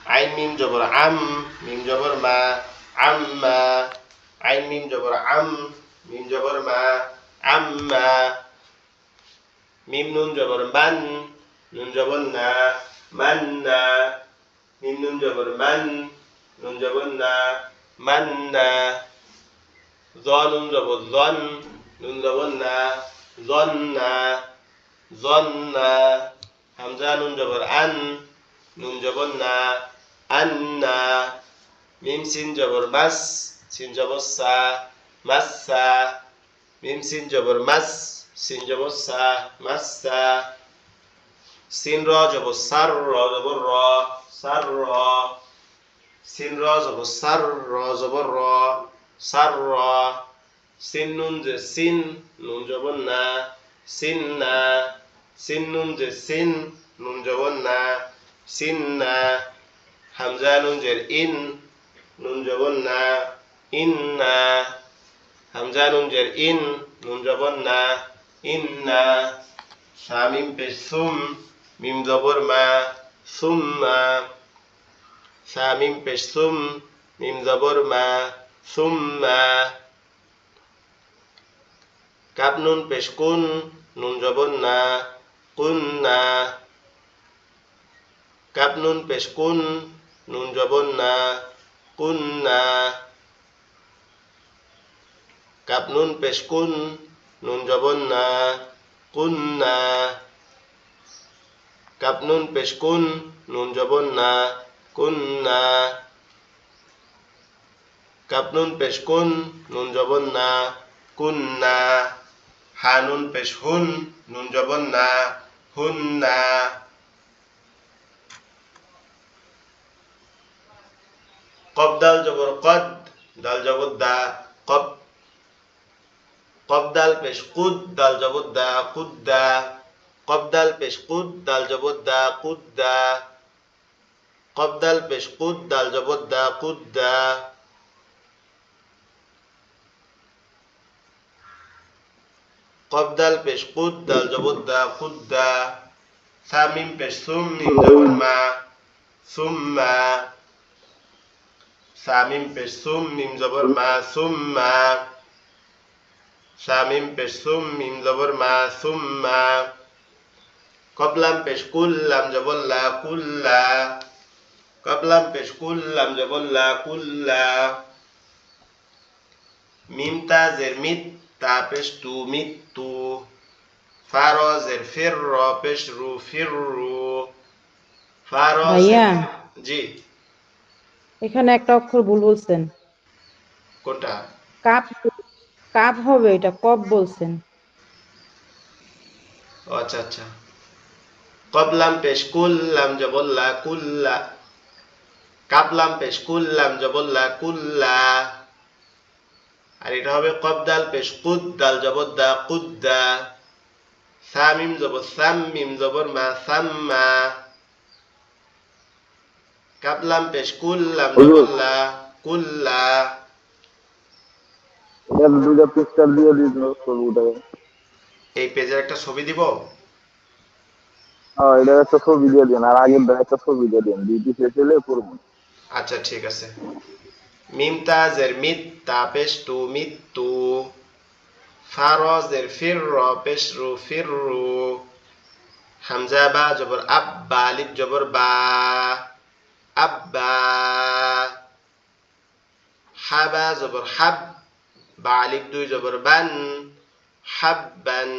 আইন মিম জবর আম, মিম জবর মা আম্মা। আইন মিম জবর আম, মিম জবর মা আম্মা। মিম নুন জবর মান, নুন জবর না মান্না। মিম নুন জবর মান, নুন জবর না মান্না। জ নুন জবর জন, নুন জবর না জন্না জন্না। হামজা নুন জবর আন, নুন জবর না আন্না। মিম সিন জবর মাস, সিন জবর সা মাসসা। মিম সিন জবর মাস, সিন জবর সা মাসসা। সিন র জবর সার, র জবর র সার র। সিন র জবর সার, র জবর র সার র। সিন নুন যে সিন, নুন জবর না সিন্না। সিন নুন যে সিন, নুন জবর না সিন্না। হামজা নুন জের ইন, নুন জবর না ইন্না। হামজা নুন জের ইন, নুন জবর না ইন্না। শামিম পেশ সুম, মিম জবর মা সুম্মা। শামিম পেশ সুম, মিম জবর মা সুম্মা। কাপ নুন পেশ কুন, নুন জবর না কুন্না। কাপ নুন পেশ কুন, নুন জবর না কুন্না। কাপ নুন পেশ কুন, নুন জবর না কুন্না। কাপ নুন পেশ কুন, নুন জবর না কুন্না। কাপ নুন পেশ কুন, নুন জবর না কুন্না। হা নুন পেশ হুন, নুন জবর না হুন্না। কব দাল জবর কদ, দাল জবর দা কব। কব দাল পেশ কুদ, দাল জবর দা কুদ্দা। কব দাল পেশ কুদ, দাল জবর দা কুদ্দা। কব দাল পেশ কুদ, দাল জবর দা কুদ্দা। কব দাল পেশ কুদ, দাল জবর দা কুদ্দা। সা মিম পেশ সুম, মিম জবর মা সুম্মা। সা মিম পেশ সুম, মিম জবর মা সুম্মা। সা মিম পেশ সুম, মিম জবর মা সুম্মা। কব লাম পেশ কুল, লাম জবর লা কুল্লা। কব লাম পেশ কুল, লাম জবর লা কুল্লা। মিম তা জের মিত, তা পেশ তু মিত্তু। ফা র জের ফির, র পেশ রু ফিররু। ফা র ভাইয়া জের- জি। এখানে একটা অক্ষর ভুল বলছেন। কোনটা? কাপ কাপ হবে, এটা কপ বলছেন। ও আচ্ছা আচ্ছা। কবলাম পেশ কুল্লাম জবল্লা কুল্লা, কাবলাম পেশ কুল্লাম জবল্লা কুল্লা। আর এটা হবে কবদাল পেশ কুদ্দাল জবদ্দা কুদ্দা, সামিম জবর সাম্মিম জবর মা সাম্মা, কাবলাম পেশ কুল্লাম হুজুর জবল্লা কুল্লা। এর দুইটা পিকচার দিয়ে দিন ছবিটাকে। এই পেজের একটা ছবি দিব। হ্যাঁ, এটা একটা ছবি দিয়ে দিন, আর আগের একটা ছবি দিয়ে দিন, দুইটি শেষে করবো। আচ্ছা ঠিক আছে। মিম তাজের মিত তা পেশ তু মিত্তু, ফারজের ফির র পেশ রু ফিররু, হামজা বা জবর আব্বা আলিফ জবর বা আব্বা, হাবা জবর হাব, বা আলিফ দুই জবর বান হাব্বান,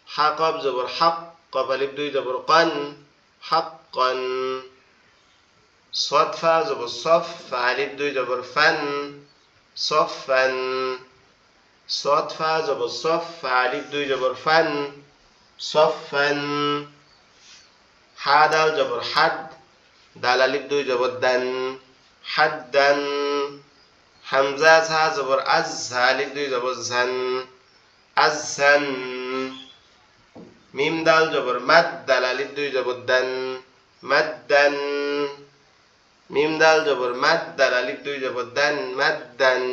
হাকব জবর হক, কব আলিফ দুই জবর কন হাক্কন, صاد فا জবর সফ, ফা আলিফ দুই জবর ফান সফান, صاد فا জবর সফ, ফা আলিফ দুই জবর ফান সফান, হা দাল জবর হাদ, দাল আলিফ দুই জবর দান হাদ্দান, হামজা ঝা জবর আজ, ঝা আলিফ দুই জবর ঝান আযযান, মিম দাল জবর মাদ, দাল আলিফ দুই জবর দান মাদ্দান, মিম দাল জবর মাদ, দাল আলিফ দুই জবর দান মাদ্দান,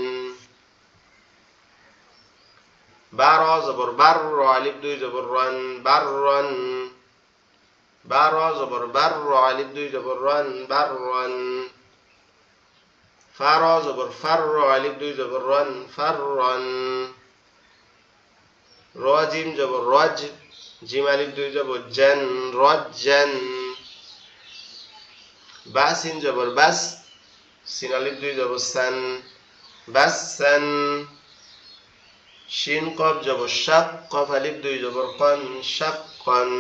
বা র জবর বার, র আলিফ দুই জবর রান বাররান, বা র জবর বার, র আলিফ দুই জবর রান বাররান, ফা র জবর ফার, র আলিফ দুই জবর রান ফাররান, র জিম জবর রজ, জিম আলিফ দুই জবর জান রজ্জান, বা সিন জবর বাস, সিন আলিফ দুই জবর সান বাসসান, শিন কফ জবর শাক, কফ আলিফ দুই জবর কন শাক্কন,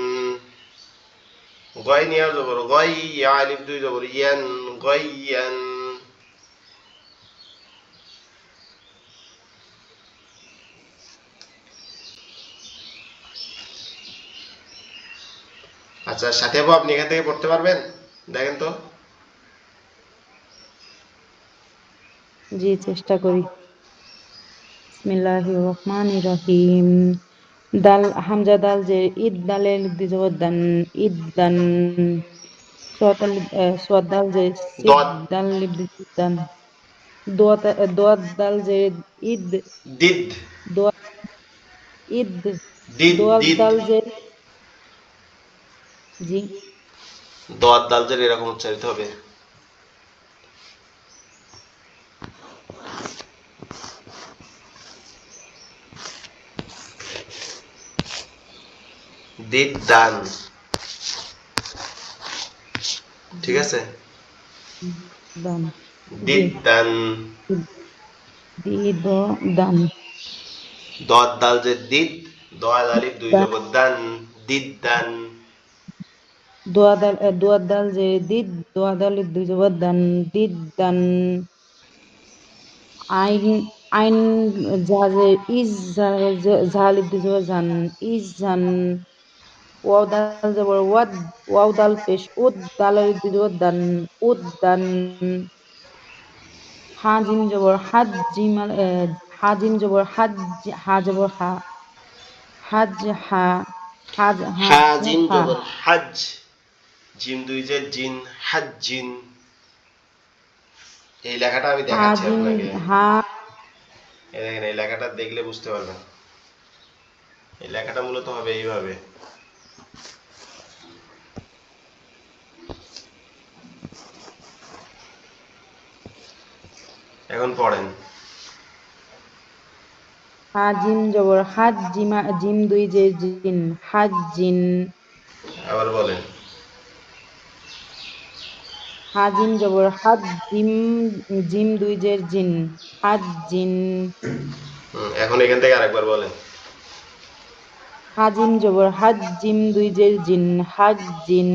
গয় নিয়া জবর গয়, ইয়া আলিফ দুই জবর ইয়ান গয়য়ান। আচ্ছা সাথে আপু, আপনি এখান থেকে পড়তে পারবেন? দেখেন তো। জি, চেষ্টা করি। বিসমিল্লাহির রহমানির রহিম। দাল হামজা দাল যে ঈদ, দালের দুই জবর দান ঈদদান, সোয়াদ দাল যে সিদ, দদ দাল লিব দুই জবর দান, দোয়াত দাল যে ঈদ, দিদ দোয়াত ঈদ, দিদ দোয়াত দিদ দাল যে জি, দদ দাল জের এরকম উচ্চারিত হবে। দিদ দান, ঠিক আছে। দান জি, দিদ দান, দি দ দান, দদ দাল যে দিদ, দোয়া আলিফ দুই দান জবর দান দিদ দান, দোয়াত দাল যে দিদ, দোয়া দাল দুই জবর দান দিদ দান, আইন আইন জাজে ইজ, জালিব দুই জবর জান ইজ জান, ওয়াও দাল জবর ওয়াদ, ওয়াও দাল পেশ উদ, দালের দুই জবর দান উদ্দান, হা জিম জবর হাদ, হা জিম জবর হাদ, হা জবর হা, হাজ হা, হা হাজ জিম হা, জবর হাজ, জিম দুই যে জিন হাজ্জিন। এই লেখাটা আমি হা দেখাচ্ছি জিম আপনাকে। হা, এই দেখেন, এই লেখাটা দেখলে বুঝতে পারবেন। এই লেখাটা মূলত হবে এইভাবে। এখন পড়েন। হা জিম জবর হাজ, জিম দুই যে জিন হাজ জিন, আবার বলেন। হা জিম জবর হাদ, জিম দুই যে জিন হাজ জিন, এখন এখান থেকে আরেকবার বলেন। হাজিম জবর হাজ, জিম দুই যে জিন হাজ জিন,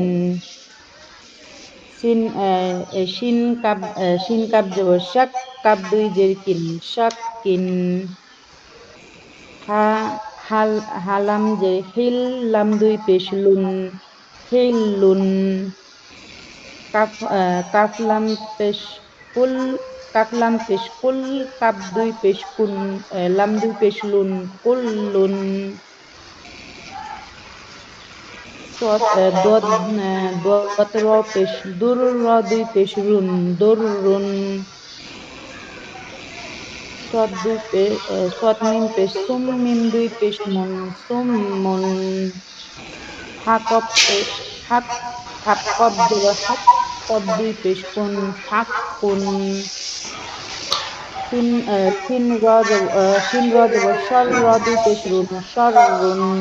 শিন কাপ জবর শাক, কাপ দুই জের কিন, শাক কিন। হালাম জের হিল, লাম দুই পেশ লুন, হিল্লুন। কাফলাম পেশ কুল, কাফলাম পেশ কুল, কাপ দুই পেশ কুন, লাম দুই পেশ লুন, কুল্লুন। দোয়াত র পেশ দুর, র দুই পেশ রুন, দুররুন। সদ মিম পেশ সুম, মিম দুই পেশ মুন, সুমমুন। হাক, কব জবর হাক, কব দুই পেশ কুন, হাক্কুন। শিন র জবর সর, র দুই পেশ রুন, সররুন।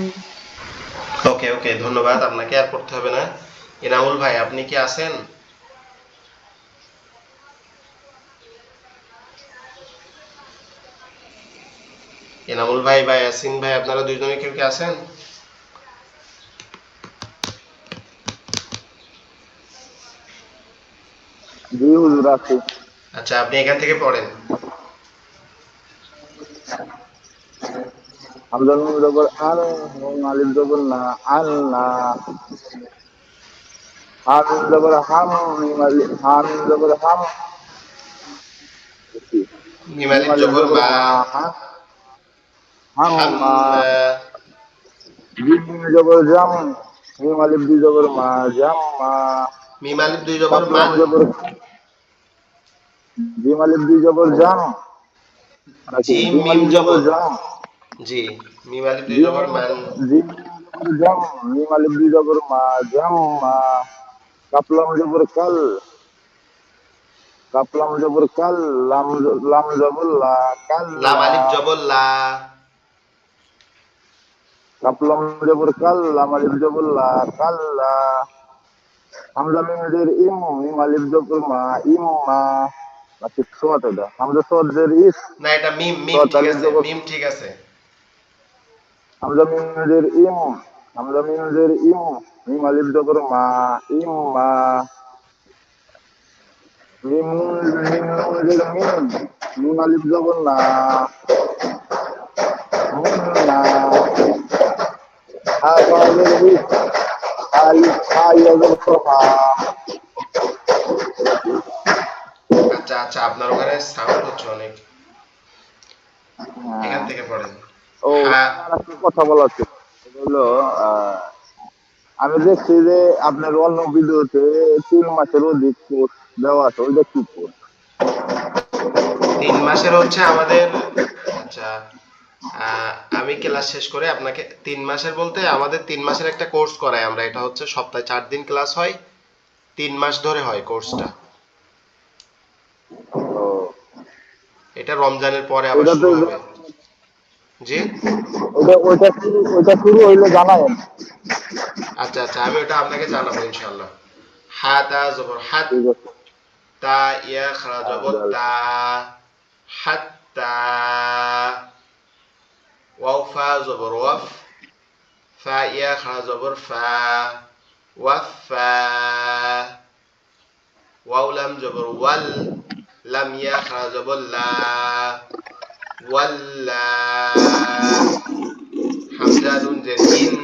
ওকে ওকে, ধন্যবাদ, আপনাকে আর পড়তে হবে না। এনামুল ভাই, আপনি কি আছেন? এনামুল ভাই বা ইয়াসিন ভাই, আপনারা দুইজনে কেউ কি আছেন? জি হুজুর আছি। আচ্ছা, আপনি এখান থেকে পড়েন। হামজা মিম জবর আল, নুন আলিফ জবর না, আল্লাহ। হামিম জবর হাম, হামিম জবর হাম, মিম মিম আলিফ আলিফ জবর জবর মা, মা, হাম্মা। হাম্মা। জিম মিম জবর জাম, মিম আলিফ দুই জবর মা, জাম্মা। মিম আলিফ দুই জবর কাফলাম মান। জবর, জিম আলিফ দুই জবর জাম, নাকি জিম জিম মিম আলিফ জবর জবর, জাম, জি, মিম আলিফ দুই জিম জবর মান। জিম জবর জাম, মিম আলিফ দুই জবর মা, জাম্মা। কাফলাম জবর কাল, কাফলাম জবর কাল, লাম জবর লা, লাম কাল্লা। আলিফ জবর লা। কাফলাম জবর কাল, লাম আলিফ জবর লা, কাল্লা। হামজা মিম জের ইম, মিম আলিফ জবর মা, ইম্মা। নাকি সোয়াত এটা, হামজা সোয়াত জের ইস, না, এটা মিম, মিম সোয়াত ঠিক আলিফ আছে, জবর, মিম ঠিক আছে। হামজা মিম জের ইম, হামজা মিম জের ইম, মিম আলিফ জবর মা, ইম্মা। মিম নুন জের মিম, মিম আলিফ জবর না, মিন্না। হা ফা জের হিস, আলিফ হা ইয়া জবর হা। আচ্ছা আচ্ছা, আপনার ওখানে সাউন্ড হচ্ছে অনেক, এখান থেকে পড়েন। ও, হা, আর একটা কথা বলার ছিল, সেটা হলো আহ, আমি দেখছি যে আপনার অন্য ভিডিওতে 3 মাসের অধিক কোর্স দেওয়া আছে, ওইটা কি কোর্স? 3 মাসের হচ্ছে আমাদের, আচ্ছা, আমি ক্লাস শেষ করে আপনাকে 3 মাসের বলতে আমাদের 3 মাসের একটা কোর্স করাই আমরা, এটা হচ্ছে সপ্তাহে 4 দিন ক্লাস হয়, 3 মাস ধরে হয় কোর্সটা। ও, এটা রমজানের পরে আবার ওইটা তো, শুরু হবে। জি, ওইটা শুরু হইলে জানাবেন। আচ্ছা আচ্ছা, আমি ওটা আপনাকে জানাবো ইনশাল্লাহ। হা তা জবর হাত, ঠিক আছে। তা ইয়া খারা জবর তা, হাত্তা। ওয়াও ফা জবর ওয়াফ, ফা ইয়া খারা জবর ফা, ওয়াফা। ওয়াও লাম জবর ওয়াল, লাম ইয়া খারা জবর লা, ওয়াল্লা। হামজা নুন জের ইন,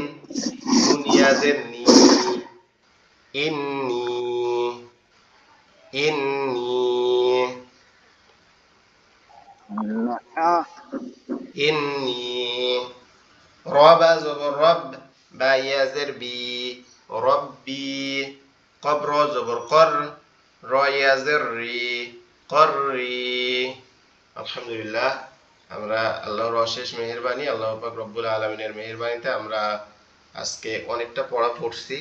নুন ইয়া জের নি, ইন্নি, ইন্নি, আহ, ইন্নি। রবা জবর রব, বা ইয়া জের বি, রব্বি। কবর জবর কর, র ইয়া জের রি, কররি। আলহামদুলিল্লাহ, আমরা আল্লাহর অশেষ মেহেরবানি, আল্লাহ পাক রব্বুল আলামিনের মেহেরবানিতে আমরা আজকে অনেকটা পড়া পড়ছি।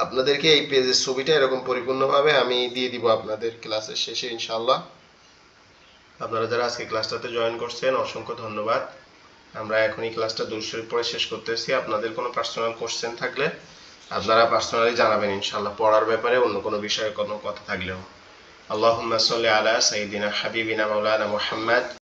আপনাদেরকে এই পেজের ছবিটা এরকম পরিপূর্ণভাবে আমি দিয়ে দিব আপনাদের ক্লাসের শেষে ইনশাআল্লাহ। আপনারা যারা আজকে ক্লাসটাতে জয়েন করছেন অসংখ্য ধন্যবাদ। আমরা এখনই ক্লাসটা দুরূদ শরীফ পড়ে শেষ করতেছি। আপনাদের কোনো পার্সোনাল কোশ্চেন থাকলে আপনারা পার্সোনালি জানাবেন ইনশাআল্লাহ, পড়ার ব্যাপারে অন্য কোনো বিষয়ে কোনো কথা থাকলেও। আল্লাহুম্মা সাল্লি আলা সাইয়্যিদিনা হাবিবিনা মাওলানা মুহাম্মদ